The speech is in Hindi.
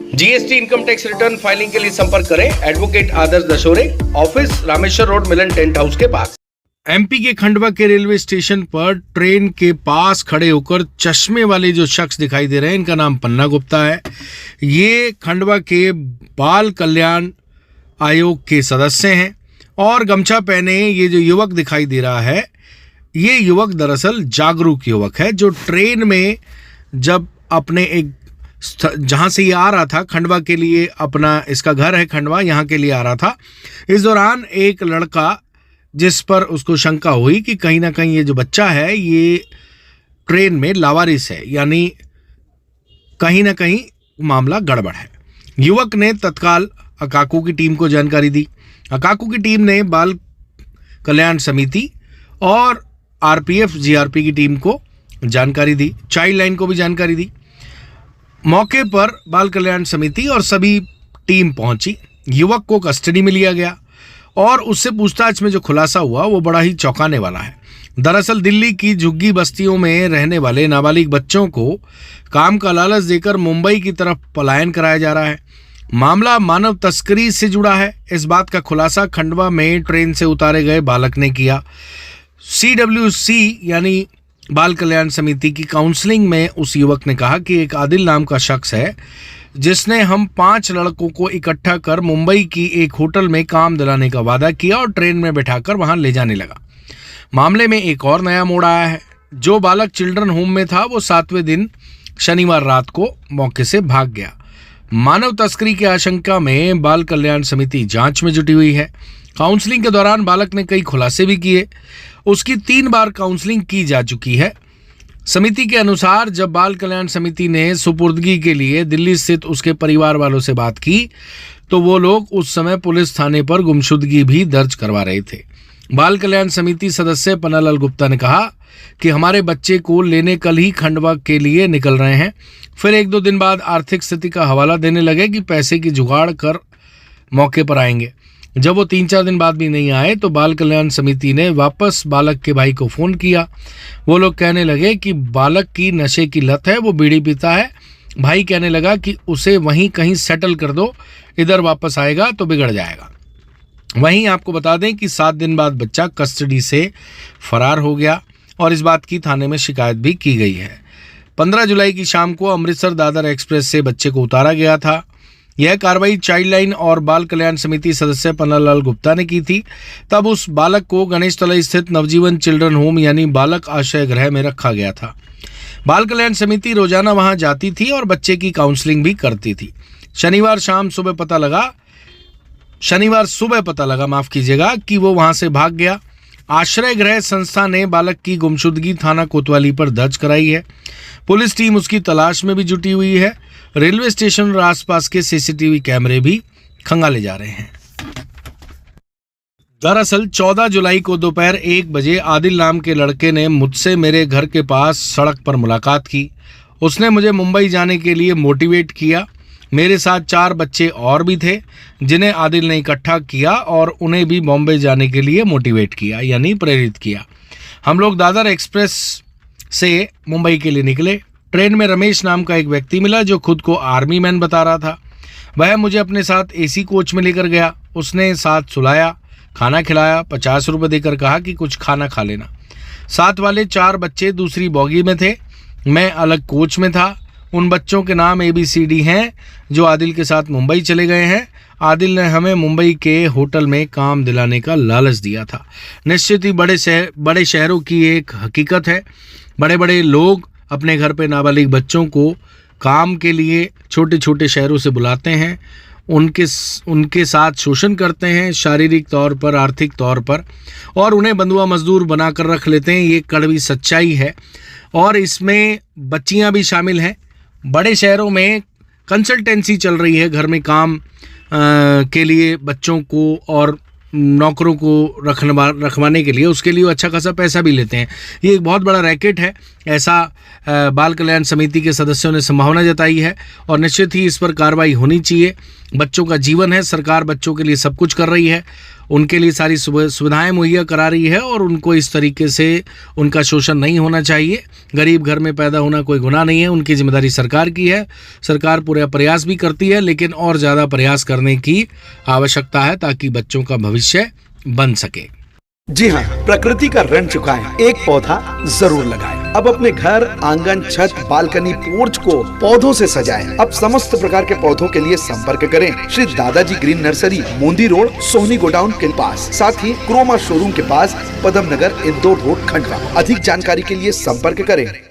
GST income tax return filing के लिए संपर्क करें एडवोकेट आदर्श दशोरे, ऑफिस रामेश्वर रोड, मिलन टेंट हाउस के पास। एमपी के खंडवा के रेलवे स्टेशन पर ट्रेन के पास खड़े होकर चश्मे वाले जो शख्स दिखाई दे रहे हैं, इनका नाम पन्ना गुप्ता है। ये खंडवा के बाल कल्याण आयोग के सदस्य हैं और गमछा पहने ये जो युवक दिखाई दे रहा है, ये युवक दरअसल जागरूक युवक है, जो ट्रेन में जब अपने एक जहाँ से ये आ रहा था, खंडवा के लिए, अपना इसका घर है खंडवा, यहाँ के लिए आ रहा था। इस दौरान एक लड़का, जिस पर उसको शंका हुई कि कहीं ना कहीं ये जो बच्चा है ये ट्रेन में लावारिस है, यानी कहीं ना कहीं मामला गड़बड़ है। युवक ने तत्काल अकाकू की टीम को जानकारी दी। अकाकू की टीम ने बाल कल्याण समिति और आरपीएफ जीआरपी की टीम को जानकारी दी, चाइल्ड लाइन को भी जानकारी दी। मौके पर बाल कल्याण समिति और सभी टीम पहुंची। युवक को कस्टडी में लिया गया और उससे पूछताछ में जो खुलासा हुआ वो बड़ा ही चौंकाने वाला है। दरअसल दिल्ली की झुग्गी बस्तियों में रहने वाले नाबालिग बच्चों को काम का लालच देकर मुंबई की तरफ पलायन कराया जा रहा है। मामला मानव तस्करी से जुड़ा है। इस बात का खुलासा खंडवा में ट्रेन से उतारे गए बालक ने किया। CWC यानी बाल कल्याण समिति की काउंसलिंग में उस युवक ने कहा कि एक आदिल नाम का शख्स है, जिसने हम 5 लड़कों को इकट्ठा कर मुंबई की एक होटल में काम दिलाने का वादा किया और ट्रेन में बैठाकर वहां ले जाने लगा। मामले में एक और नया मोड़ आया है। जो बालक चिल्ड्रन होम में था वो 7वें दिन शनिवार रात को मौके से भाग गया। मानव तस्करी की आशंका में बाल कल्याण समिति जांच में जुटी हुई है। काउंसलिंग के दौरान बालक ने कई खुलासे भी किए। उसकी 3 बार काउंसलिंग की जा चुकी है। समिति के अनुसार जब बाल कल्याण समिति ने सुपुर्दगी के लिए दिल्ली स्थित उसके परिवार वालों से बात की तो वो लोग उस समय पुलिस थाने पर गुमशुदगी भी दर्ज करवा रहे थे। बाल कल्याण समिति सदस्य पन्नालाल गुप्ता ने कहा कि हमारे बच्चे को लेने कल ही खंडवा के लिए निकल रहे हैं। फिर 1-2 दिन बाद आर्थिक स्थिति का हवाला देने लगे कि पैसे की जुगाड़ कर मौके पर आएंगे। जब वो 3-4 दिन बाद भी नहीं आए तो बाल कल्याण समिति ने वापस बालक के भाई को फ़ोन किया। वो लोग कहने लगे कि बालक की नशे की लत है, वो बीड़ी पीता है। भाई कहने लगा कि उसे वहीं कहीं सेटल कर दो, इधर वापस आएगा तो बिगड़ जाएगा। वहीं आपको बता दें कि 7 दिन बाद बच्चा कस्टडी से फरार हो गया और इस बात की थाने में शिकायत भी की गई है। 15 जुलाई की शाम को अमृतसर दादर एक्सप्रेस से बच्चे को उतारा गया था। यह कार्रवाई चाइल्ड लाइन और बाल कल्याण समिति सदस्य पन्नालाल गुप्ता ने की थी। तब उस बालक को गणेश तलाई स्थित नवजीवन चिल्ड्रन होम यानी बालक आश्रय गृह में रखा गया था। बाल कल्याण समिति रोजाना वहां जाती थी और बच्चे की काउंसलिंग भी करती थी। शनिवार सुबह पता लगा कि वो वहां से भाग गया। आश्रय गृह संस्था ने बालक की गुमशुदगी थाना कोतवाली पर दर्ज कराई है। पुलिस टीम उसकी तलाश में भी जुटी हुई है। रेलवे स्टेशन और आसपास के सीसीटीवी कैमरे भी खंगाले जा रहे हैं। दरअसल 14 जुलाई को दोपहर 1 बजे आदिल नाम के लड़के ने मुझसे मेरे घर के पास सड़क पर मुलाकात की। उसने मुझे मुंबई जाने के लिए मोटिवेट किया। मेरे साथ 4 बच्चे और भी थे जिन्हें आदिल ने इकट्ठा किया और उन्हें भी बॉम्बे जाने के लिए मोटिवेट किया, यानी प्रेरित किया। हम लोग दादर एक्सप्रेस से मुंबई के लिए निकले। ट्रेन में रमेश नाम का एक व्यक्ति मिला जो खुद को आर्मी मैन बता रहा था। वह मुझे अपने साथ एसी कोच में लेकर गया। उसने साथ सुलाया, खाना खिलाया, 50 रुपये देकर कहा कि कुछ खाना खा लेना। साथ वाले 4 बच्चे दूसरी बोगी में थे, मैं अलग कोच में था। उन बच्चों के नाम ABCD हैं जो आदिल के साथ मुंबई चले गए हैं। आदिल ने हमें मुंबई के होटल में काम दिलाने का लालच दिया था। निश्चित ही बड़े शहरों की एक हकीकत है। बड़े बड़े लोग अपने घर पे नाबालिग बच्चों को काम के लिए छोटे छोटे शहरों से बुलाते हैं, उनके साथ शोषण करते हैं, शारीरिक तौर पर, आर्थिक तौर पर, और उन्हें बंधुआ मजदूर बनाकर रख लेते हैं। ये कड़वी सच्चाई है और इसमें बच्चियां भी शामिल हैं। बड़े शहरों में कंसल्टेंसी चल रही है घर में काम के लिए बच्चों को और नौकरों को रखवाने के लिए, उसके लिए वो अच्छा खासा पैसा भी लेते हैं। ये एक बहुत बड़ा रैकेट है, ऐसा बाल कल्याण समिति के सदस्यों ने संभावना जताई है और निश्चित ही इस पर कार्रवाई होनी चाहिए। बच्चों का जीवन है, सरकार बच्चों के लिए सब कुछ कर रही है उनके लिए सारी सुविधाएं मुहैया करा रही है और उनको इस तरीके से उनका शोषण नहीं होना चाहिए। गरीब घर में पैदा होना कोई गुनाह नहीं है, उनकी जिम्मेदारी सरकार की है। सरकार पूरा प्रयास भी करती है, लेकिन और ज़्यादा प्रयास करने की आवश्यकता है ताकि बच्चों का भविष्य बन सके। जी हाँ, प्रकृति का ऋण चुकाएं, एक पौधा जरूर लगाएं। अब अपने घर, आंगन, छत, बालकनी, पोर्च को पौधों से सजाएं। अब समस्त प्रकार के पौधों के लिए संपर्क करें श्री दादाजी ग्रीन नर्सरी, मोंदी रोड, सोहनी गोडाउन के पास, साथ ही क्रोमा शोरूम के पास, पदम नगर, इंदौर रोड, खंडवा। अधिक जानकारी के लिए संपर्क करें।